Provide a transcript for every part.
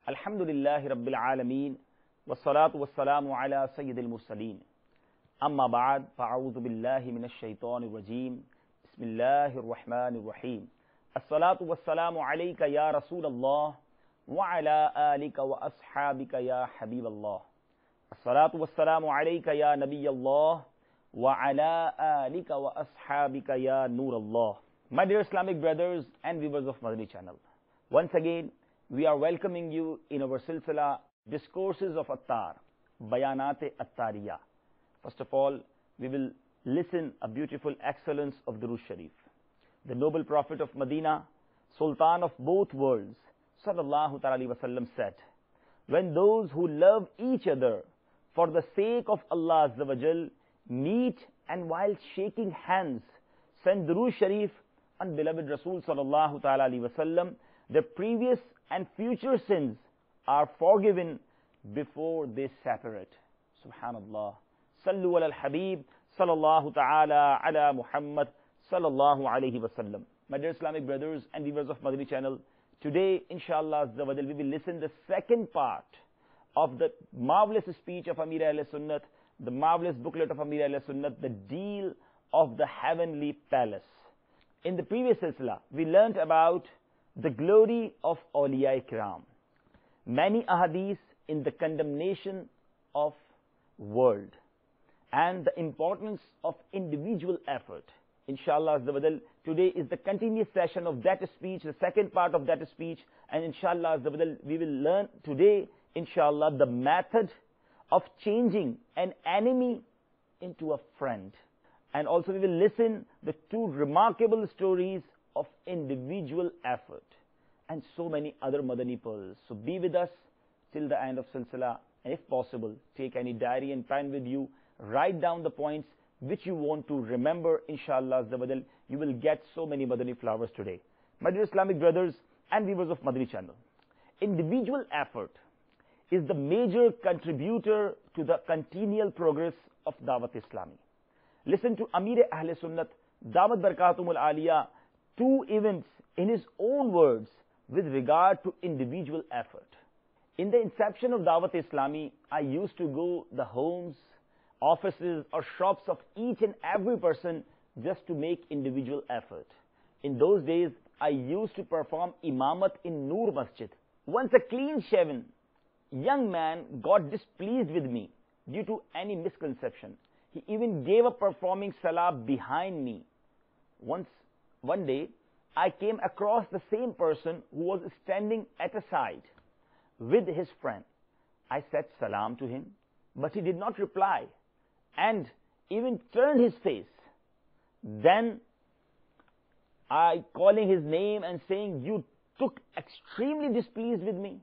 Alhamdulillahi Rabbil Alameen, wassalatu wassalamu ala Sayyidil Mursaleen. Amma ba'd, fa'a'udhu billahi minash shaitanir rajim. Bismillahir Rahmanir Rahim. As-salatu wassalamu alayka ya Rasulallah wa ala alika wa ashabika ya Habiballah. As-salatu wassalamu alayka ya Nabiyallah wa ala alika wa ashabika ya Nurallah. My dear Islamic brothers and viewers of Madani channel, once again we are welcoming you in our silsila Discourses of Attar, Bayanat-e-Attariya. First of all, we will listen a beautiful excellence of Durood Sharif. The noble Prophet of Medina, Sultan of both worlds, Sallallahu Alaihi Wasallam said, when those who love each other for the sake of Allah Azza wa Jal meet and while shaking hands send Durood Sharif on beloved Rasul Sallallahu Alaihi Wasallam, the previous and future sins are forgiven before they separate. Subhanallah. Sallu ala al-Habib sallallahu ta'ala ala Muhammad sallallahu alayhi wa sallam. My dear Islamic brothers and viewers of Madani channel, today inshallah we will listen the second part of the marvelous speech of Amir Ahl Sunnat, the marvelous booklet of Amir Ahl Sunnat, the deal of the heavenly palace. In the previous silsila, we learnt about the glory of Awliya Ikram, many ahadith in the condemnation of world, and the importance of individual effort. Inshallah, today is the continuous session of that speech, the second part of that speech, and inshallah, we will learn today, inshallah, the method of changing an enemy into a friend. And also we will listen the two remarkable stories of individual effort and so many other Madani pearls. So be with us till the end of Silsila, and if possible, take any diary and pen with you, write down the points which you want to remember. Inshallah, you will get so many Madani flowers today. My dear Islamic brothers and viewers of Madani channel, individual effort is the major contributor to the continual progress of Dawat-e-Islami. Listen to Amir Ahl Sunnat, Damat Barakatumul Aliyah, two events in his own words with regard to individual effort. In the inception of Dawat-e-Islami, I used to go the homes, offices or shops of each and every person just to make individual effort. In those days, I used to perform imamat in Noor Masjid. Once a clean-shaven young man got displeased with me due to any misconception. He even gave up performing salah behind me. One day, I came across the same person who was standing at a side with his friend. I said salam to him, but he did not reply and even turned his face. Then I calling his name and saying, you took extremely displeased with me.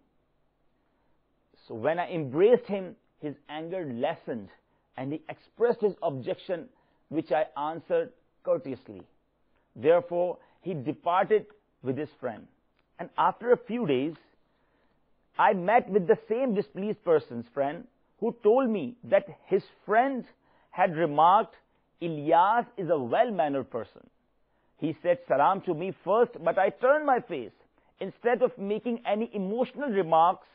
So when I embraced him, his anger lessened and he expressed his objection, which I answered courteously. Therefore, he departed with his friend. And after a few days, I met with the same displeased person's friend who told me that his friend had remarked, Ilyas is a well-mannered person. He said salam to me first, but I turned my face. Instead of making any emotional remarks,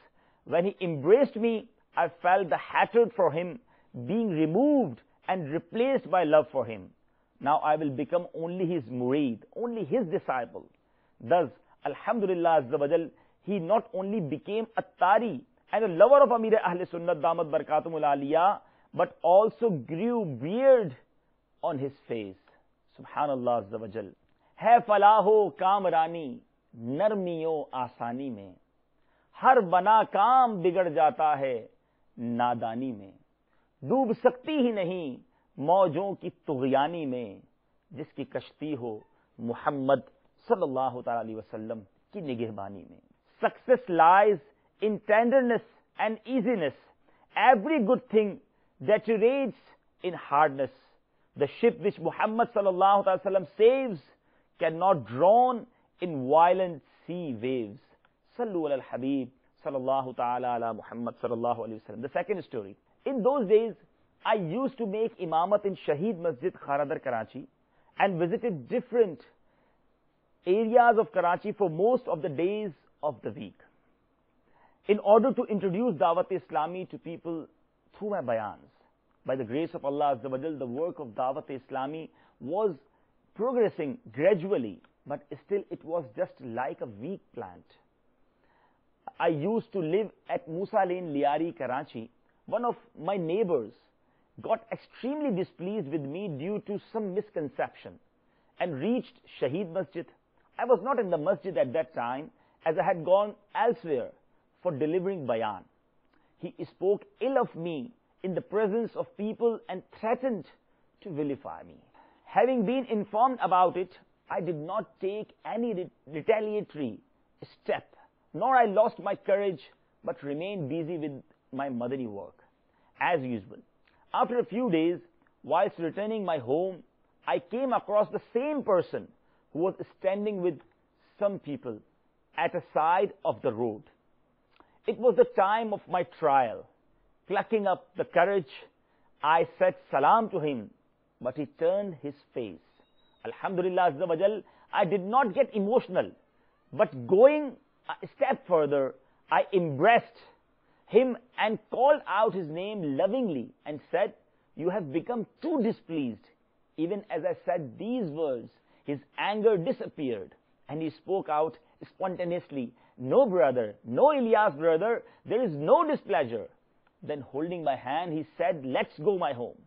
when he embraced me, I felt the hatred for him being removed and replaced by love for him. Now I will become only his murid, only his disciple. Thus, Alhamdulillah Azza wa Jal, he not only became Attari and a lover of Amir Ahl Sunnat Damat Barakatumul Aliyah, but also grew beard on his face. Subhanallah Azza wa Jal. Hai falaho kamrani, narmiyo asani mein. Har bana kaam bigad jata hai, nadani mein. डूब सकती ही नहीं मौजों की तुग़यानी में, जिसकी कश्ती हो मुहम्मद सल्लल्लाहु अलैहि वसल्लम की निगहबानी में. Success lies in tenderness and easiness. Every good thing deteriorates in hardness. The ship which Muhammad sallallahu alaihi wasallam saves cannot drown in violent sea waves. Sallu ala al-Habib sallallahu ta'ala ala Muhammad sallallahu alaihi wasallam. The second story. In those days, I used to make imamat in Shaheed Masjid, Kharadar, Karachi, and visited different areas of Karachi for most of the days of the week. in order to introduce Dawat-e-Islami to people through my bayans. By the grace of Allah Azza wa Jal, the work of Dawat-e-Islami was progressing gradually, but still it was just like a weak plant. I used to live at Musa Lane, Liari, Karachi. One of my neighbors got extremely displeased with me due to some misconception and reached Shaheed Masjid. I was not in the masjid at that time, as I had gone elsewhere for delivering bayan. He spoke ill of me in the presence of people and threatened to vilify me. Having been informed about it, I did not take any retaliatory step, nor I lost my courage, but remained busy with my Madani work, as usual. After a few days, whilst returning my home, I came across the same person who was standing with some people at a side of the road. It was the time of my trial. Plucking up the courage, I said salam to him, but he turned his face. Alhamdulillah Azza wa Jal, I did not get emotional, but going a step further, I embraced him and called out his name lovingly and said, "You have become too displeased." Even as I said these words, his anger disappeared and he spoke out spontaneously, "No brother, no Ilyas brother, there is no displeasure." Then holding my hand, he said, "Let's go my home.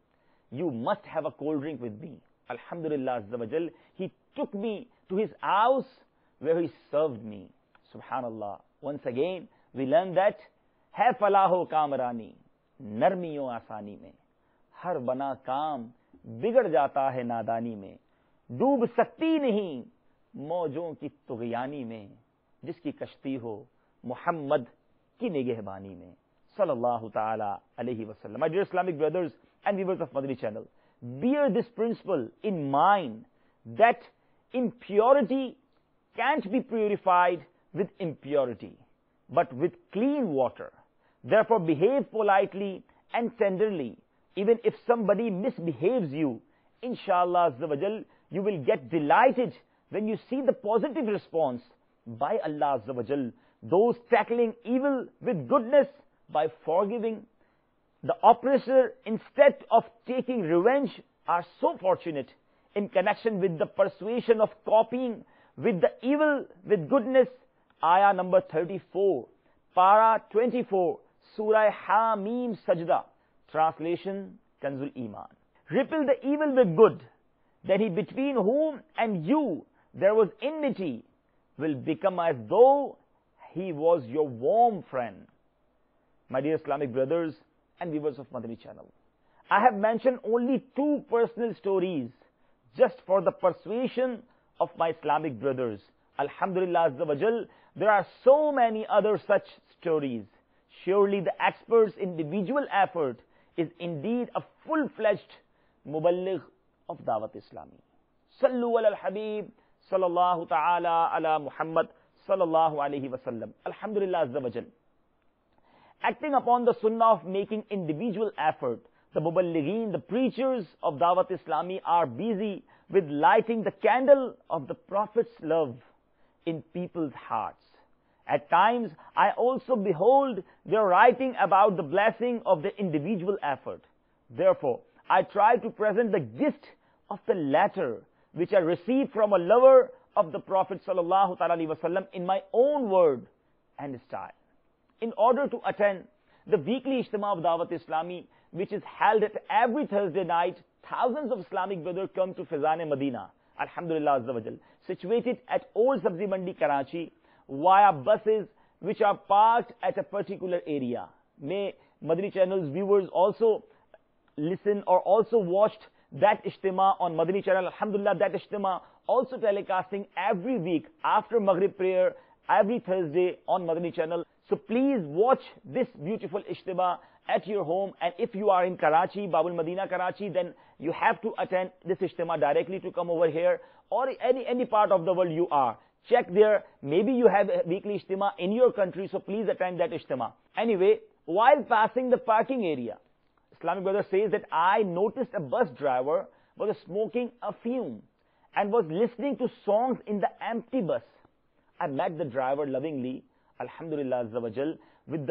You must have a cold drink with me." Alhamdulillah Azza wa Jal, he took me to his house where he served me. Subhanallah. Once again, we learn that है फलाहो कामरानी नरमियों आसानी में, हर बना काम बिगड़ जाता है नादानी में, डूब सकती नहीं मौजों की तुगयानी में, जिसकी कश्ती हो मुहम्मद की निगहबानी में. Sallallahu ta'ala alayhi wa sallam. My dear Islamic brothers and viewers of Madani channel, bear this principle in mind that impurity can't be purified with impurity, but with clean water. Therefore, behave politely and tenderly. Even if somebody misbehaves you, inshallah Azza wa Jal, you will get delighted when you see the positive response by Allah Azza wa Jal. Those tackling evil with goodness by forgiving the oppressor instead of taking revenge are so fortunate in connection with the persuasion of copying with the evil with goodness. Ayah number 34, Para 24, Surah Hamim Sajda. Translation, Kanzul Iman. Repel the evil with good, then he between whom and you there was enmity will become as though he was your warm friend. My dear Islamic brothers and viewers of Madani channel, I have mentioned only 2 personal stories just for the persuasion of my Islamic brothers. Alhamdulillah Azza wa Jal, there are so many other such stories. Surely the expert's individual effort is indeed a full-fledged muballigh of Dawat-e-Islami. Sallu ala al-Habib, sallallahu ta'ala ala Muhammad, sallallahu alayhi wa sallam. Alhamdulillah Azza wa Jal. Acting upon the sunnah of making individual effort, the muballighin, the preachers of Dawat-e-Islami are busy with lighting the candle of the Prophet's love in people's hearts. At times, I also behold their writing about the blessing of the individual effort. Therefore, I try to present the gift of the latter, which I received from a lover of the Prophet sallallahu alaihi wasallam in my own word and style. In order to attend the weekly Ijtima of Dawat-e-Islami, which is held at every Thursday night, thousands of Islamic brothers come to Faizan Madina, Alhamdulillah Azza wa Jal, situated at Old Sabzi Mandi, Karachi, via buses which are parked at a particular area. May Madani channel's viewers also listen or also watched that Ijtima on Madani channel. Alhamdulillah, that Ijtima also telecasting every week after Maghrib prayer, every Thursday on Madani channel. So please watch this beautiful Ijtima at your home, and if you are in Karachi, Babul Madina, Karachi, then you have to attend this Ijtima directly to come over here, or any part of the world you are. Check there, maybe you have a weekly Ijtima in your country, so please attend that Ijtima. Anyway, while passing the parking area, Islamic brother says that I noticed a bus driver was smoking a fume and was listening to songs in the empty bus. I met the driver lovingly, Alhamdulillah Azza wa Jal, with